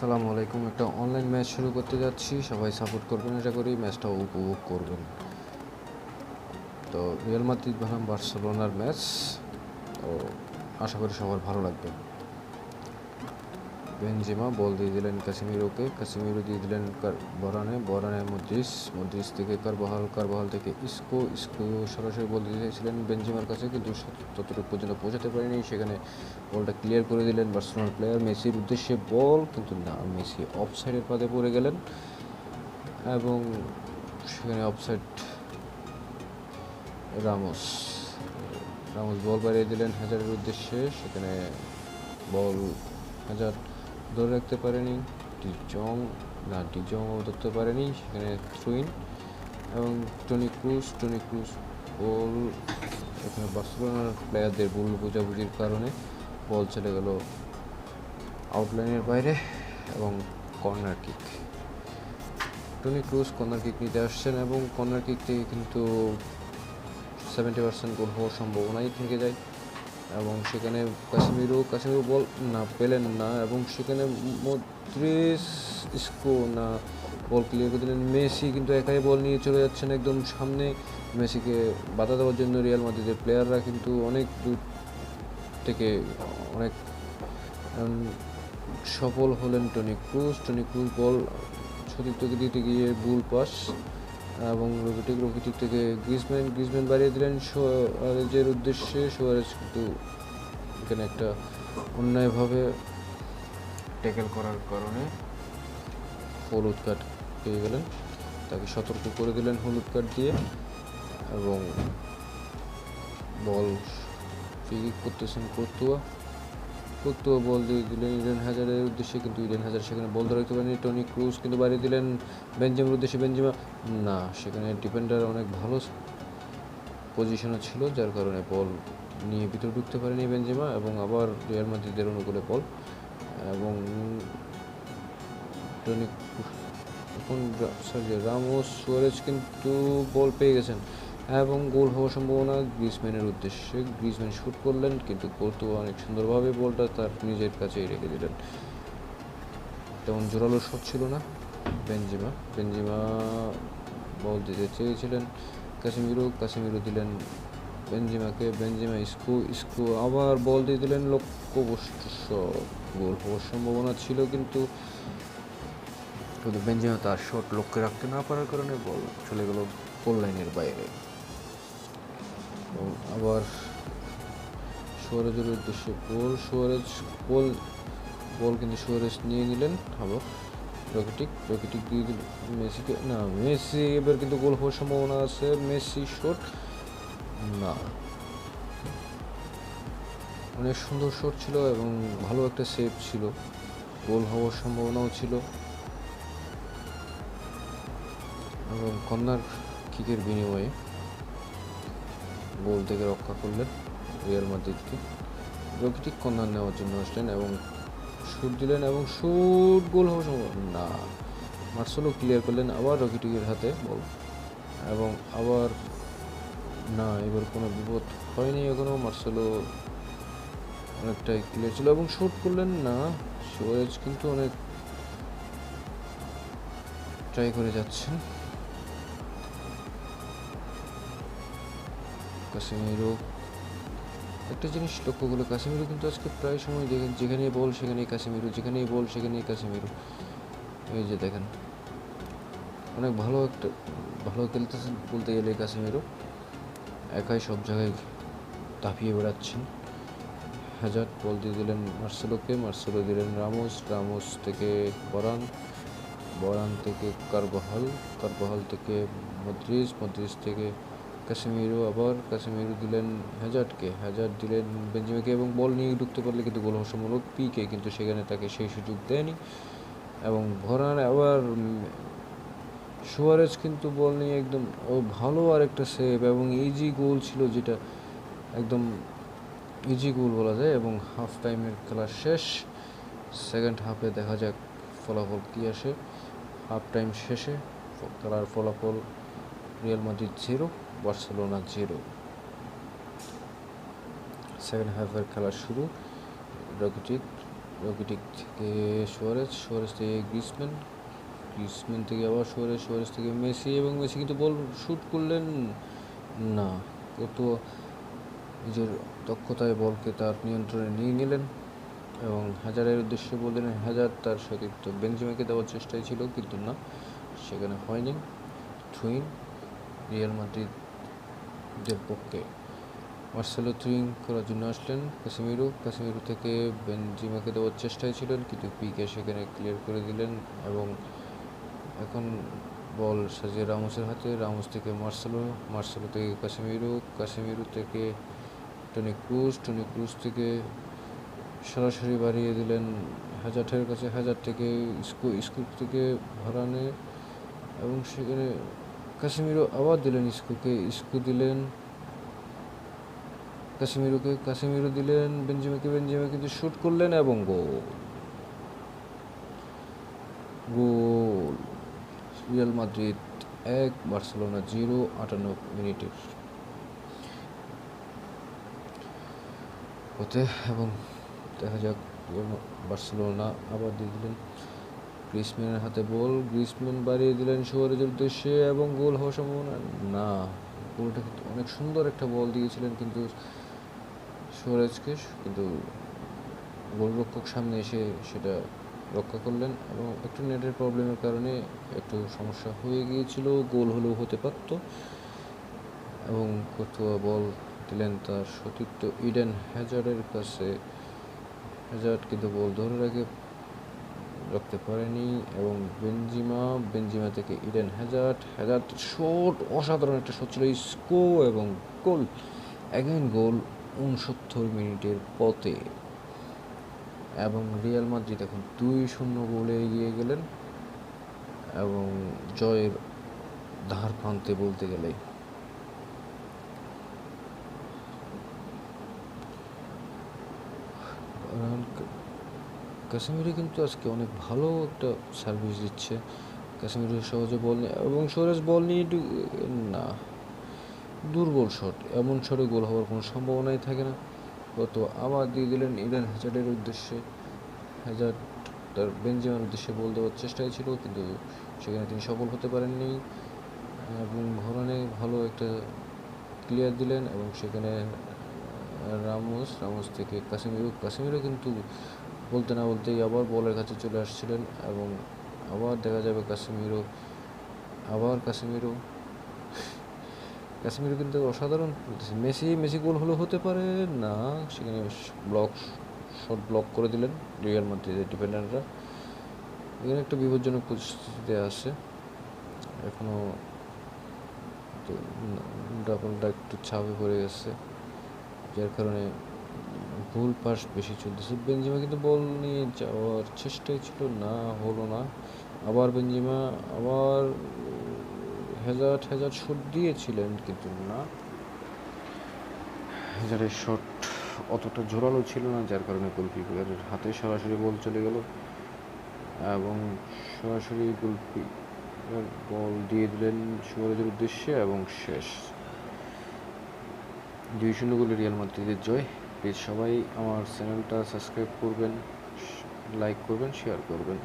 সালামু আলাইকুম। একটা অনলাইন ম্যাচ শুরু করতে যাচ্ছি, সবাই সাপোর্ট করবেন, আশা করি ম্যাচটা উপভোগ করবেন। তো রিয়াল মাদ্রিদ বনাম বার্সেলোনার ম্যাচ, তো আশা করি সবার ভালো লাগবে। বেনজেমা বল দিয়ে দিলেন কাসেমিরোকে, কাসেমিরো দিয়ে দিলেন বরানে মদ্রিস থেকে কারবাহাল থেকে ইস্কো সরাসরি বল দিয়ে দিয়েছিলেন বেনজেমার কাছে, কিন্তু ততটুকু পর্যন্ত পৌঁছাতে পারেনি। সেখানে বলটা ক্লিয়ার করে দিলেন বার্সেলোনার প্লেয়ার মেসির উদ্দেশ্যে বল, কিন্তু না, মেসি অফসাইডের পাদে পড়ে গেলেন এবং সেখানে অফসাইড। রামোস বল বাড়িয়ে দিলেন হ্যাজারের উদ্দেশ্যে, সেখানে বল হ্যাজার ধরে রাখতে পারেনি। ডিজংও ধরতে পারেনি, সেখানে থ্রুইন এবং টনি ক্রুজ বল, এখানে বার্সেলোনার প্লেয়ারদের ভুল বোঝাবুঝির কারণে বল চলে গেল আউটলাইনের বাইরে এবং corner kick. Toni Kroos corner kick নিতে আসছেন এবং কর্নার কিক থেকে কিন্তু 70% গোল হওয়ার সম্ভাবনাই থেকে যায় এবং সেখানে কাসেমিরো বল পেলেন না এবং সেখানে ইস্কো বল ক্লিয়ার করে দিলেন। মেসি কিন্তু একাই বল নিয়ে চলে যাচ্ছেন একদম সামনে, মেসিকে বাধা দেওয়ার জন্য রিয়াল মাদ্রিদের প্লেয়াররা কিন্তু অনেক দূর থেকে অনেক সফল হলেন। টনি ক্রুজ বল সতীর্থকে দিতে গিয়ে ভুল পাস এবং রোকিটিক থেকে গ্রিজম্যান বাড়িয়ে দিলেন সুয়ারেজের উদ্দেশ্যে। সুয়ারেজ কিন্তু এখানে একটা অন্যায়ভাবে ট্যাকেল করার কারণে হলুদ কার্ড পেয়ে গেলেন, তাকে সতর্ক করে দিলেন হলুদ কার্ড দিয়ে এবং বল ফ্রি কিক করতেছেন কোর্তুয়া বল দিয়ে দিলেন ইডেন হ্যাজারের উদ্দেশ্যে, কিন্তু ইডেন হ্যাজার সেখানে বল ধরে রাখতে পারেনি। টনি ক্রুজ কিন্তু বাড়িয়ে দিলেন বেনজেমার উদ্দেশ্যে, বেনজেমা না, সেখানে ডিফেন্ডার অনেক ভালো পজিশনে ছিল, যার কারণে বল নিয়ে ভিতরে ঢুকতে পারেনি বেনজেমা এবং আবার রিয়াল মাদ্রিদের অনুকূলে বল এবং টনি রামোস সুয়ারেজ কিন্তু বল পেয়ে গেছেন এবং গোল হওয়ার সম্ভাবনা গ্রিজম্যানের উদ্দেশ্যে। গ্রিজম্যান শুট করলেন, কিন্তু কোর্তুয়া অনেক সুন্দরভাবে বলটা তার নিজের কাছেই রেখে দিলেন। তেমন জোরালো শট ছিল না। বেনজেমা বল দিতে চেয়েছিলেন কাসেমিরো দিলেন বেনজেমাকে, ইস্কো আবার বল দিয়ে দিলেন লক্ষ্যবস্তু শট। গোল হওয়ার সম্ভাবনা ছিল, কিন্তু বেনজেমা তার শট লক্ষ্যে রাখতে না পারার কারণে বল চলে গেল গোল লাইনের বাইরে। এবং আবার সুয়ারেজের উদ্দেশ্যে বল কিন্তু সুয়ারেজ নিয়ে নিলেন। আবার রকিটিক দিয়ে দিল মেসিকে, না, মেসি এবার কিন্তু গোল হওয়ার সম্ভাবনা আছে। মেসি শট না, অনেক সুন্দর শট ছিল এবং ভালো একটা সেভ ছিল, গোল হওয়ার সম্ভাবনাও ছিল এবং কর্নার কিকের বিনিময়ে গোল থেকে রক্ষা করলেন রিয়াল মাদ্রিদকে। রকিটিক কর্নার নেওয়ার জন্য আসলেন এবং শুট দিলেন এবং গোল হওয়ার সম্ভাবনা না, মার্সেলো ক্লিয়ার করলেন আবার রকিটিকের হাতে বল এবং আবার না, এবার কোনো বিপদ হয়নি এখনও। মার্সেলো অনেকটাই ক্লিয়ার ছিল এবং শুট করলেন না। সুয়ারেজ কিন্তু অনেক ট্রাই করে যাচ্ছেন। কাসেমিরো, একটা জিনিস লক্ষ্য করলো, কাসেমিরো কিন্তু আজকে প্রায় সময় দেখেন যেখানেই বল সেখানেই কাসেমিরো, এই যে দেখেন অনেক ভালো খেলতেছেন বলতে গেলে। কাসেমিরো একাই সব জায়গায় তাপিয়ে বেড়াচ্ছেন। হ্যাজার্ড বল দিয়ে দিলেন মার্সেলো দিলেন রামোস থেকে বরান থেকে কারবাহাল থেকে মদ্রিস থেকে কাসেমিরো দিলেন হ্যাজার্ড দিলেন বেনজেমাকে এবং বল নিয়ে ঢুকতে পারলে কিন্তু গোল হওয়ার সম্ভাবনা পিকে, কিন্তু সেখানে তাকে সেই সুযোগ দেয়নি এবং আবার সুয়ারেজ কিন্তু বল নিয়ে একদম ভালো আরেকটা সেভ এবং ইজি গোল ছিল, যেটা একদম ইজি গোল বলা যায়। এবং হাফ টাইমের খেলা শেষ, সেকেন্ড হাফে দেখা যাক ফলাফল কী আসে। হাফ টাইম শেষে খেলার ফলাফল রিয়াল মাদ্রিদ 0, বার্সেলোনা 0। সেকেন্ড হাফের খেলা শুরু, রকিটিক রকিটিক থেকে সুয়ারেজ থেকে গ্রিজম্যান থেকে আবার সুয়ারেজ থেকে মেসি, এবং মেসি কিন্তু বল শ্যুট করলেন না, কত নিজের দক্ষতায় বলকে তার নিয়ন্ত্রণে নিয়ে নিলেন এবং হ্যাজার্ডের উদ্দেশ্যে বললেন। হ্যাজার্ড তার সতীর্থ বেনজেমাকে দেওয়ার চেষ্টায় ছিল, কিন্তু না, সেখানে হয়নি। থ্রুইন রিয়াল মাদ্রিদের পক্ষে মার্সেলো থ্রুইন করার জন্য আসলেন। কাসেমিরো থেকে বেনজেমাকে দেওয়ার চেষ্টায় ছিলেন, কিন্তু পিকে সেখানে ক্লিয়ার করে দিলেন এবং এখন বল সাজিয়ে রামোসের হাতে। রামোস থেকে মার্সেলো থেকে কাসেমিরো থেকে টনি ক্রুজ থেকে সরাসরি বাড়িয়ে দিলেন হ্যাজার্ডের কাছে। হ্যাজার্ড থেকে স্কো থেকে ভারানে, এবং সেখানে কাসেমিরো আবার দিলেন স্কো দিলেন কাসেমিরো দিলেন বেনজেমাকে কিন্তু শ্যুট করলেন এবং গোল। রিয়াল মাদ্রিদ 1 বার্সেলোনা 0, 58 মিনিটের হতে। এবং দেখা যাক, বার্সেলোনা আবার দিয়ে দিলেন গ্রিজম্যানের হাতে বল। গ্রিজম্যান বাড়িয়ে দিলেন সুয়ারেজের উদ্দেশ্যে এবং গোল হওয়ার সম্ভাবনা না। গোলটা কিন্তু অনেক সুন্দর একটা বল দিয়েছিলেন কিন্তু সুয়ারেজকে, কিন্তু গোলরক্ষক সামনে এসে সেটা রক্ষা করলেন এবং একটু নেটের প্রবলেমের কারণে একটু সমস্যা হয়ে গিয়েছিল, গোল হলেও হতে পারত। এবং কোর্তুয়া বল দিলেন তার সতীর্থ ইডেন হ্যাজার্ডের কাছে। হ্যাজার্ড কিন্তু বল ধরে রাখতে পারেনি এবং বেনজিমা থেকে ইডেন হ্যাজার্ড শট, অসাধারণ একটা শট ছিল, স্কো এবং গোল। গোল 69 মিনিটের পথে এবং রিয়াল মাদ্রিদ এখন 2-0 গোলে এগিয়ে গেলেন এবং জয়ের ধার প্রান্তে বলতে গেলে। কাসেমিরো কিন্তু আজকে অনেক ভালো একটা সার্ভিস দিচ্ছে। কাসেমিরো সহজে বল নিয়ে এবং সুয়ারেজ বল নিয়ে না, দুর্বল শট, এমন শটে গোল হওয়ার কোনো সম্ভাবনাই থাকে না। আবার দিয়ে দিলেন ইডেন হ্যাজার্ডের উদ্দেশ্যে। হ্যাজার্ড তার বেনজেমার উদ্দেশ্যে বল দেওয়ার চেষ্টায় ছিল, কিন্তু সেখানে তিনি সফল হতে পারেননি এবং ঘরানে ভালো একটা ক্লিয়ার দিলেন এবং সেখানে রামোস থেকে কাসেমিরো কিন্তু বলতে না বলতেই আবার বলের কাছে চলে আসছিলেন এবং আবার দেখা যাবে কাসেমিরো কিন্তু অসাধারণ মেসি গোল হলেও হতে পারে না, সেখানে শট ব্লক করে দিলেন রিয়াল মাদ্রিদের ডিফেন্ডাররা। এখানে একটা বিপজ্জনক পরিস্থিতিতে আসে, এখনও ডাবলটা একটু ছাপে পড়ে গেছে, যার কারণে ভুল পাস বেশি চলতেছে। বেনজেমা কিন্তু বল নিয়ে যাওয়ার চেষ্টাই ছিল, না, হলো না। আবার বেনজেমা, আবার হ্যাজার্ড শট দিয়েছিলেন, কিন্তু না, হ্যাজার্ডের শট অতটা জোরালো ছিল না, যার কারণে গোলকিপারের হাতে সরাসরি বল চলে গেল এবং সরাসরি গোলকিপার বল দিয়ে দিলেন সুয়ারেজের উদ্দেশ্যে এবং শেষ। 2-0 গোলে রিয়াল মাদ্রিদের জয়। প্লিজ সবাই আমার চ্যানেলটা সাবস্ক্রাইব করবেন, লাইক করবেন, শেয়ার করবেন।